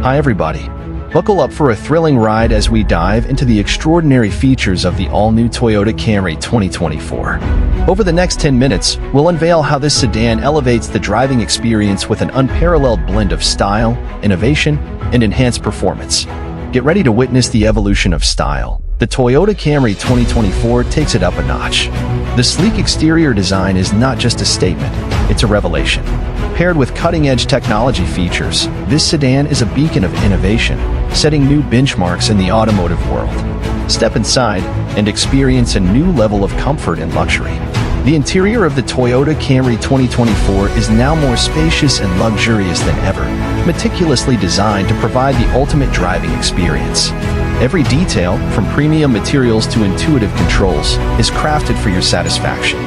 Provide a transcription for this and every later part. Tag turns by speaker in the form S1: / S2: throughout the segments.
S1: Hi everybody. Buckle up for a thrilling ride as we dive into the extraordinary features of the all-new Toyota Camry 2024. Over the next 10 minutes, we'll unveil how this sedan elevates the driving experience with an unparalleled blend of style, innovation, and enhanced performance. Get ready to witness the evolution of style. The Toyota Camry 2024 takes it up a notch. The sleek exterior design is not just a statement, it's a revelation. Paired with cutting-edge technology features, this sedan is a beacon of innovation, setting new benchmarks in the automotive world. Step inside and experience a new level of comfort and luxury. The interior of the Toyota Camry 2024 is now more spacious and luxurious than ever, meticulously designed to provide the ultimate driving experience. Every detail, from premium materials to intuitive controls, is crafted for your satisfaction.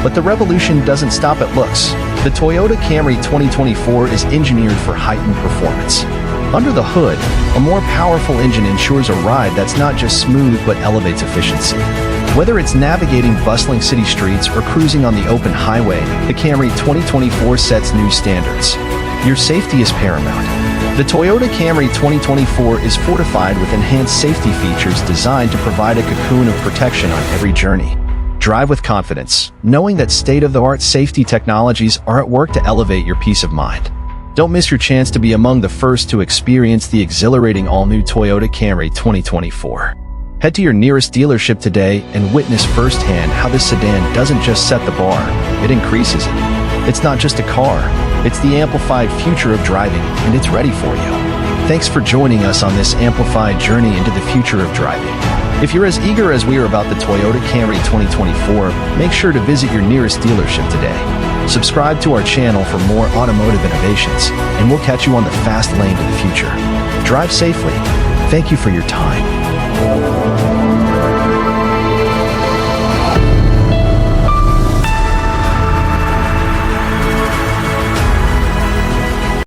S1: But the revolution doesn't stop at looks. The Toyota Camry 2024 is engineered for heightened performance. Under the hood, a more powerful engine ensures a ride that's not just smooth but elevates efficiency. Whether it's navigating bustling city streets or cruising on the open highway, the Camry 2024 sets new standards. Your safety is paramount. The Toyota Camry 2024 is fortified with enhanced safety features designed to provide a cocoon of protection on every journey. Drive with confidence, knowing that state-of-the-art safety technologies are at work to elevate your peace of mind. Don't miss your chance to be among the first to experience the exhilarating all-new Toyota Camry 2024. Head to your nearest dealership today and witness firsthand how this sedan doesn't just set the bar, it increases it. It's not just a car, it's the amplified future of driving, and it's ready for you. Thanks for joining us on this amplified journey into the future of driving. If you're as eager as we are about the Toyota Camry 2024, make sure to visit your nearest dealership today. Subscribe to our channel for more automotive innovations, and we'll catch you on the fast lane to the future. Drive safely. Thank you for your time.